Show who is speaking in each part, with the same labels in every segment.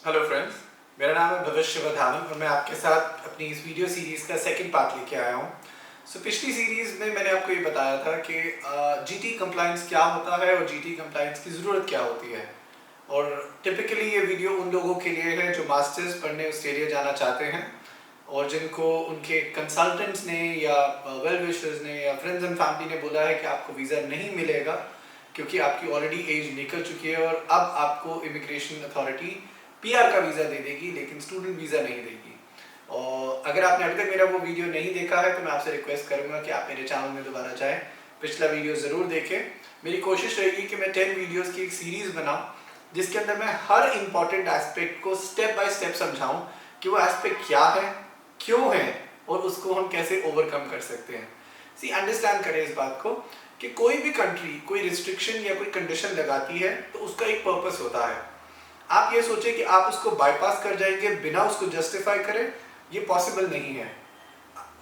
Speaker 1: Hello friends, मेरा नाम है भविष्य वर्धावन और मैं आपके साथ अपनी इस वीडियो सीरीज़ का सेकंड पार्ट लेके आया हूँ। पिछली सीरीज़ में मैंने आपको ये बताया था कि जीटी कंप्लायंस क्या होता है और जीटी कंप्लायंस की ज़रूरत क्या होती है। और टिपिकली ये वीडियो उन लोगों के लिए है जो मास्टर्स पढ़ने ऑस्ट्रेलिया जाना चाहते हैं और जिनको उनके कंसल्टेंट्स ने या वेल विशर्स ने या फ्रेंड्स एंड फैमिली ने बोला है कि आपको वीज़ा नहीं मिलेगा क्योंकि आपकी ऑलरेडी एज निकल चुकी है और अब आपको इमिग्रेशन अथॉरिटी पीआर का वीज़ा दे देगी लेकिन स्टूडेंट वीज़ा नहीं देगी। और अगर आपने अभी तक मेरा वो वीडियो नहीं देखा है तो मैं आपसे रिक्वेस्ट करूंगा कि आप मेरे चैनल में दोबारा जाएं, पिछला वीडियो ज़रूर देखें। मेरी कोशिश रहेगी कि मैं 10 वीडियोस की एक सीरीज़ बनाऊं जिसके अंदर मैं हर इंपॉर्टेंट एस्पेक्ट को स्टेप बाय स्टेप समझाऊं कि वो एस्पेक्ट क्या है, क्यों है और उसको हम कैसे ओवरकम कर सकते हैं। अंडरस्टैंड करें इस बात को कि कोई भी कंट्री कोई रिस्ट्रिक्शन या कोई कंडीशन लगाती है तो उसका एक पर्पस होता है। आप ये सोचें कि आप उसको बाईपास कर जाएंगे बिना उसको जस्टिफाई करें, ये पॉसिबल नहीं है।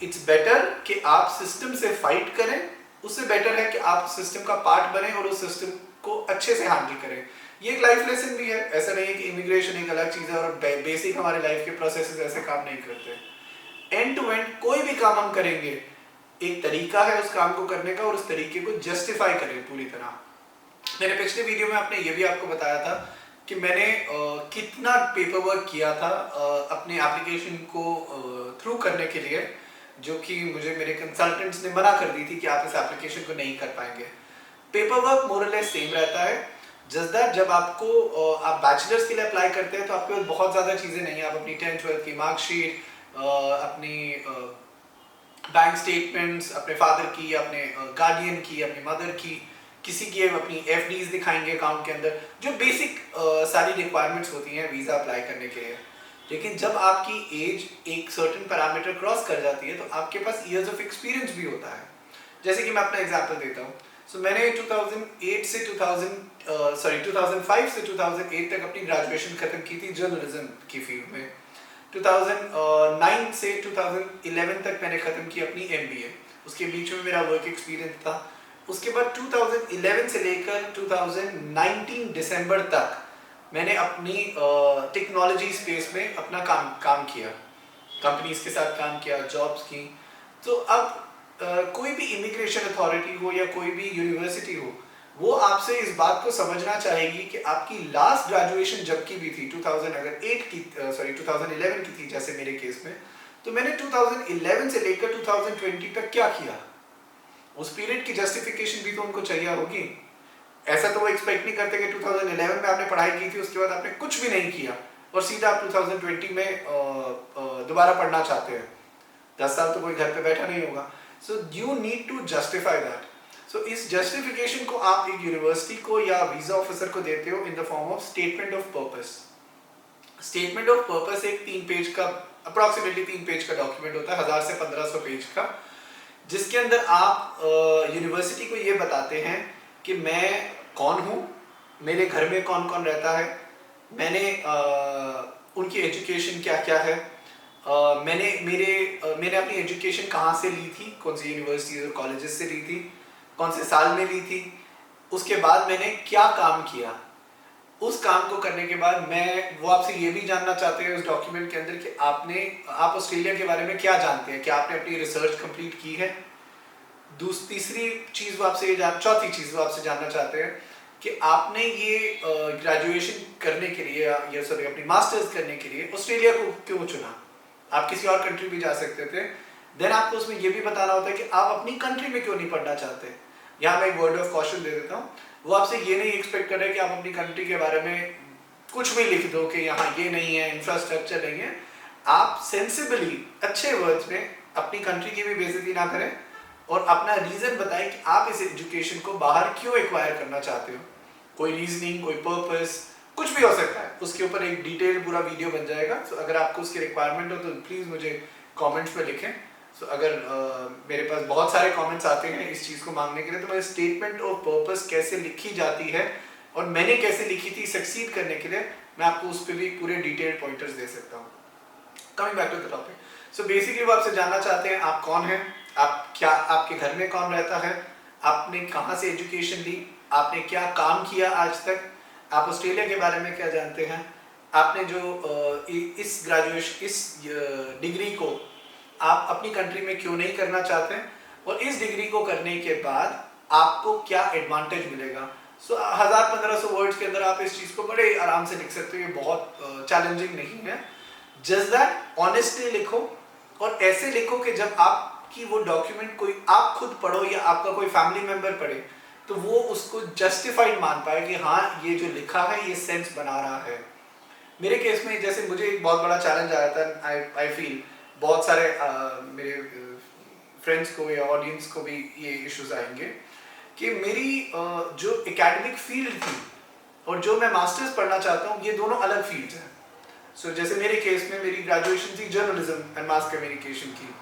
Speaker 1: इट्स बेटर कि आप सिस्टम से फाइट करें, उससे बेटर है कि आप सिस्टम का पार्ट बने और उस सिस्टम को अच्छे से हैंडल करें। ये एक लाइफ लेसन भी है, ऐसा नहीं है कि इमिग्रेशन एक अलग चीज़ है और बेसिक हमारे लाइफ के प्रोसेसेस ऐसे काम नहीं करते। एंड टू एंड कोई भी काम हम करेंगे एक तरीका है उस काम को करने का और उस तरीके को जस्टिफाई करें पूरी तरह। मैंने पिछले वीडियो में आपने ये भी आपको बताया था कि मैंने कितना पेपर वर्क किया था अपने एप्लीकेशन को थ्रू करने के लिए, जो कि मुझे मेरे कंसल्टेंट्स ने मना कर दी थी कि आप इस एप्लीकेशन को नहीं कर पाएंगे। पेपर वर्क मोर और लेस सेम रहता है। जस्ट दैट जब आपको आप बैचलर्स के लिए अप्लाई करते हैं तो आपके पास बहुत ज़्यादा चीज़ें नहीं है। आप अपनी 10th-12th की मार्कशीट, अपनी बैंक स्टेटमेंट्स, अपने फादर की, अपने गार्डियन की, अपनी मदर की, किसी की अपनी एफडीज दिखाएंगे अकाउंट के अंदर, जो बेसिक सारी रिक्वायरमेंट्स होती हैं वीज़ा अप्लाई करने के लिए। लेकिन जब आपकी एज एक सर्टेन पैरामीटर क्रॉस कर जाती है तो आपके पास ईयर्स ऑफ एक्सपीरियंस भी होता है। जैसे कि मैं अपना एग्जांपल देता हूँ। मैंने 2005 से 2008 तक अपनी ग्रेजुएशन खत्म की थी जर्नलिज्म की फील्ड में। 2009 से 2011 तक मैंने ख़त्म की अपनी एमबीए। उसके बीच में मेरा वर्क एक्सपीरियंस था। उसके बाद 2011 से लेकर 2019 दिसंबर तक मैंने अपनी टेक्नोलॉजी स्पेस में अपना काम किया, कंपनीज के साथ काम किया, जॉब्स की। तो अब कोई भी इमिग्रेशन अथॉरिटी हो या कोई भी यूनिवर्सिटी हो, वो आपसे इस बात को समझना चाहेगी कि आपकी लास्ट ग्रेजुएशन जब की भी थी 2011 की थी जैसे मेरे केस में, तो मैंने 2011 से लेकर 2020 तक क्या किया, उस पीरियड की जस्टिफिकेशन भी तो उनको चाहिए होगी। ऐसा तो वो एक्सपेक्ट नहीं करते कि 2011 में आपने पढ़ाई की थी उसके बाद आपने कुछ भी नहीं किया और सीधा आप 2020 में दोबारा पढ़ना चाहते हैं। 10 साल तो कोई घर पे बैठा नहीं होगा। So you need to justify that. इस जस्टिफिकेशन को आप एक यूनिवर्सिटी को या वीजा ऑफिसर को देते हो in the form of statement of purpose. Statement of purpose एक 3 पेज का, अप्रोक्सीमेटली 3 पेज का डॉक्यूमेंट होता है, 1000 से 1500 पेज का, जिसके अंदर आप यूनिवर्सिटी को ये बताते हैं कि मैं कौन हूँ, मेरे घर में कौन कौन रहता है, मैंने उनकी एजुकेशन क्या क्या है, मैंने अपनी एजुकेशन कहाँ से ली थी, कौन सी यूनिवर्सिटीज और कॉलेजेस से ली थी, कौन से साल में ली थी, उसके बाद मैंने क्या काम किया। उस काम को करने के बाद वो आपसे ये भी जानना चाहते हैं उस डॉक्यूमेंट के अंदर कि आप ऑस्ट्रेलिया के बारे में क्या जानते हैं, क्या आपने अपनी रिसर्च कंप्लीट की है। तीसरी चीज़ वो आपसे चौथी चीज़ वो आपसे जानना चाहते हैं कि आपने ये ग्रेजुएशन करने के लिए या सॉरी अपनी मास्टर्स करने के लिए ऑस्ट्रेलिया को क्यों चुना। आप किसी और कंट्री भी जा सकते थे। देन आपको उसमें ये भी बताना होता है कि आप अपनी कंट्री में क्यों नहीं पढ़ना चाहते। यहाँ मैं एक वर्ड ऑफ कॉशन दे देता हूँ। वो आपसे ये नहीं एक्सपेक्ट कर रहे कि आप अपनी कंट्री के बारे में कुछ भी लिख दो कि यहाँ ये नहीं है, इंफ्रास्ट्रक्चर नहीं है। आप सेंसिबली अच्छे वर्ड्स में अपनी कंट्री की भी बेइज्जती ना करें और अपना रीज़न बताएं कि आप इस एजुकेशन को बाहर क्यों एक्वायर करना चाहते हो। कोई रीजनिंग, कोई पर्पस, कुछ भी हो सकता है। उसके ऊपर एक डिटेल पूरा वीडियो बन जाएगा। अगर आपको उसकी रिक्वायरमेंट हो तो प्लीज़ मुझे कमेंट्स में लिखें। अगर मेरे पास बहुत सारे कमेंट्स आते हैं इस चीज़ को मांगने के लिए, तो मैं स्टेटमेंट ऑफ पर्पस कैसे लिखी जाती है और मैंने कैसे लिखी थी सक्सीड करने के लिए, मैं आपको उस पर भी पूरे डिटेल्ड पॉइंटर्स दे सकता हूँ। Coming back to the topic, basically वो आपसे जानना चाहते हैं आप कौन हैं, आपके घर में कौन रहता है, आपने कहाँ से एजुकेशन ली, आपने क्या काम किया आज तक, आप ऑस्ट्रेलिया के बारे में क्या जानते हैं, आपने जो इस ग्रेजुएशन इस डिग्री को आप अपनी कंट्री में क्यों नहीं करना चाहते हैं, और इस डिग्री को करने के बाद आपको क्या एडवांटेज मिलेगा। सो 1000-1500 वर्ड्स के अंदर आप इस चीज़ को बड़े आराम से लिख सकते हो, ये बहुत चैलेंजिंग नहीं है। जस्ट दैट ऑनेस्टली लिखो, और ऐसे लिखो कि जब आपकी वो डॉक्यूमेंट कोई आप खुद पढ़ो या आपका कोई फैमिली मेंबर पढ़े तो वो उसको जस्टिफाइड मान पाए कि हाँ ये जो लिखा है ये सेंस बना रहा है। मेरे केस में जैसे मुझे एक बहुत बड़ा चैलेंज आया था, आई फील बहुत सारे मेरे फ्रेंड्स को या ऑडियंस को भी ये इश्यूज आएंगे कि मेरी जो एकेडमिक फील्ड थी और जो मैं मास्टर्स पढ़ना चाहता हूँ ये दोनों अलग फील्ड्स हैं। सो जैसे मेरे केस में मेरी ग्रेजुएशन थी जर्नलिज्म एंड मास कम्युनिकेशन की,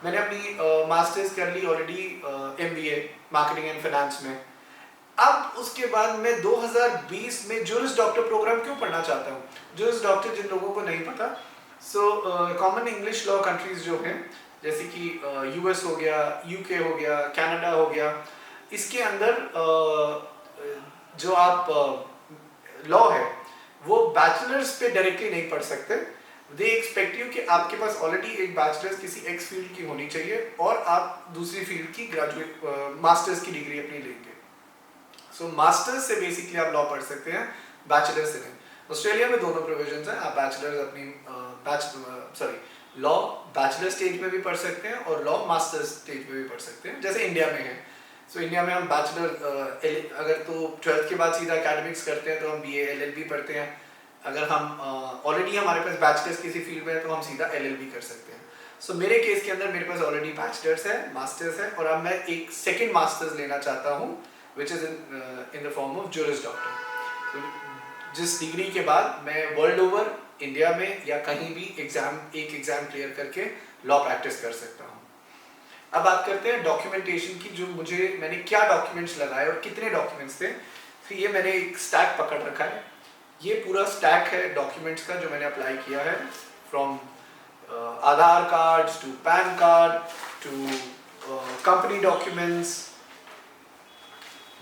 Speaker 1: मैंने अपनी मास्टर्स कर ली already MBA marketing and finance में। अब उसके बाद मैं 2020 में जूरिस डॉक्टर प्रोग्राम क्यों पढ़ना चाहता हूँ। जूरिस डॉक्टर जिन लोगों को नहीं पता, कॉमन इंग्लिश लॉ कंट्रीज जो हैं जैसे कि US हो गया, UK हो गया, कनाडा हो गया, इसके अंदर जो आप लॉ है वो बैचलर्स पे डायरेक्टली नहीं पढ़ सकते। दे एक्सपेक्ट यू कि आपके पास ऑलरेडी एक बैचलर्स किसी एक्स फील्ड की होनी चाहिए और आप दूसरी फील्ड की ग्रेजुएट मास्टर्स की डिग्री अपनी लेंगे। सो मास्टर्स से बेसिकली आप लॉ पढ़ सकते हैं, बैचलर से नहीं। ऑस्ट्रेलिया में दोनों प्रोविजंस हैं, आप बैचलर्स अपनी लॉ बैचलर स्टेज में भी पढ़ सकते हैं और लॉ मास्टर्स स्टेज में भी पढ़ सकते हैं, जैसे इंडिया में है। सो इंडिया में हम बैचलर अगर तो 12th के बाद सीधा एकेडमिक्स करते हैं तो हम BA LLB पढ़ते हैं। अगर हम ऑलरेडी हमारे पास बैचलर्स किसी फील्ड में है तो हम सीधा LLB कर सकते हैं। सो मेरे केस के अंदर मेरे पास ऑलरेडी बैचलर्स है, मास्टर्स है, और अब मैं एक सेकेंड मास्टर्स लेना चाहता हूँ which is in the form of juris doctor. जिस डिग्री के बाद मैं वर्ल्ड ओवर इंडिया में या कहीं भी एक एग्जाम क्लियर करके लॉ प्रैक्टिस कर सकता हूँ। अब बात करते हैं डॉक्यूमेंटेशन की, जो मैंने क्या डॉक्यूमेंट्स लगाए और कितने डॉक्यूमेंट्स थे। तो ये मैंने एक स्टैक पकड़ रखा है, ये पूरा स्टैक है डॉक्यूमेंट्स का जो मैंने अप्लाई किया है, from Aadhaar card to PAN card to company documents.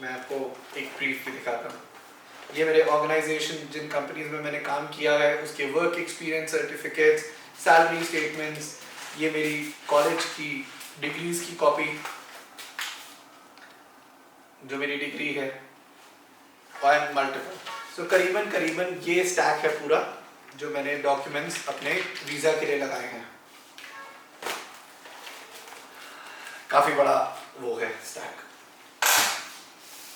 Speaker 1: मैं आपको एक ब्रीफ भी दिखाता हूँ। ये मेरे ऑर्गेनाइजेशन जिन कंपनीज में मैंने काम किया है उसके work experience certificates, salary statements, ये मेरी कॉलेज की डिग्रीज की कॉपी जो मेरी डिग्री है, और मल्टीपल। सो करीबन ये स्टैक है पूरा जो मैंने डॉक्यूमेंट्स अपने वीज़ा के लिए लगाए हैं। काफ़ी बड़ा वो है स्टैक।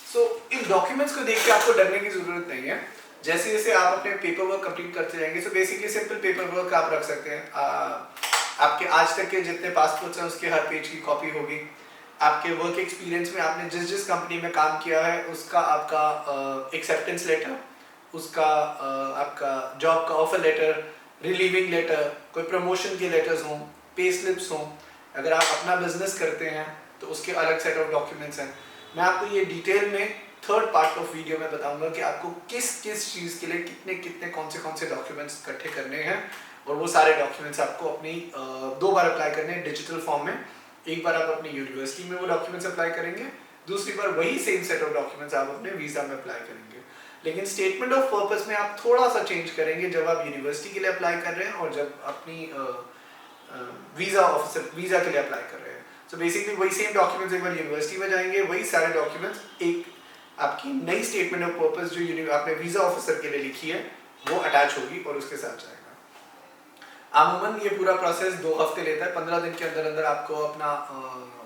Speaker 1: सो इन डॉक्यूमेंट्स को देख के आपको डरने की ज़रूरत नहीं है। जैसे जैसे आप अपने पेपर वर्क कंप्लीट करते जाएंगे, so basically simple paper work आप रख सकते हैं। आपके आज तक के जितने पासपोर्ट्स हैं उसके हर पेज की कॉपी होगी। आपके वर्क एक्सपीरियंस में आपने जिस कंपनी में काम किया है उसका आपका एक्सेप्टेंस लेटर, उसका आपका जॉब का ऑफर लेटर, रिलीविंग लेटर, कोई प्रमोशन के लेटर्स हों, पे स्लिप्स हों। अगर आप अपना बिजनेस करते हैं तो उसके अलग सेट ऑफ डॉक्यूमेंट्स हैं। मैं आपको ये डिटेल में थर्ड पार्ट ऑफ वीडियो में बताऊंगा कि आपको किस किस चीज़ के लिए कितने कितने कौन से डॉक्यूमेंट्स इकट्ठे करने हैं, और वो सारे डॉक्यूमेंट्स आपको अपनी 2 बार अप्लाई करने हैं डिजिटल फॉर्म में। एक बार आप अपनी यूनिवर्सिटी में वो डॉक्यूमेंट्स अप्लाई करेंगे, दूसरी बार वही सेम सेट ऑफ डॉक्यूमेंट्स आप अपने वीज़ा में अप्लाई करेंगे। लेकिन स्टेटमेंट ऑफ पर्पस में आप थोड़ा सा चेंज करेंगे जब आप यूनिवर्सिटी के लिए अप्लाई कर रहे हैं और जब अपनी वीज़ा के लिए अप्लाई कर रहे हैं। सो बेसिकली वही सेम डॉक्यूमेंट्स एक बार यूनिवर्सिटी में जाएंगे, वही सारे डॉक्यूमेंट्स एक आपकी नई स्टेटमेंट ऑफ पर्पस जो आपने वीज़ा ऑफिसर के लिए लिखी है वो अटैच होगी और उसके साथ जाएगा। अमूमन ये पूरा प्रोसेस 2 हफ्ते लेता है। 15 दिन के अंदर अंदर आपको अपना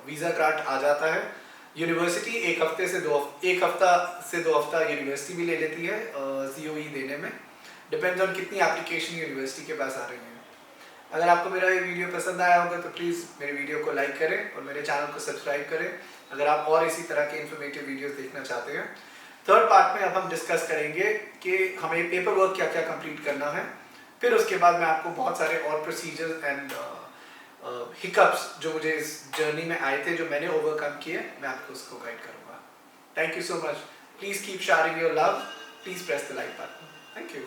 Speaker 1: वीज़ा कार्ड आ जाता है। यूनिवर्सिटी 1 हफ्ता से 2 हफ्ता यूनिवर्सिटी भी ले लेती है COE देने में, डिपेंड्स ऑन कितनी एप्लीकेशन यूनिवर्सिटी के पास आ रही है। अगर आपको मेरा ये वीडियो पसंद आया होगा तो प्लीज़ मेरे वीडियो को लाइक करें और मेरे चैनल को सब्सक्राइब करें अगर आप और इसी तरह के इन्फॉर्मेटिव वीडियोस देखना चाहते हैं। थर्ड पार्ट में अब हम डिस्कस करेंगे कि हमें पेपर वर्क क्या क्या कंप्लीट करना है। फिर उसके बाद मैं आपको बहुत सारे और प्रोसीजर्स एंड हिकअप्स जो मुझे इस जर्नी में आए थे, जो मैंने ओवरकम किए, मैं आपको उसको गाइड करूँगा। Thank you so much. Please keep sharing your love. Please press the like button. Thank you.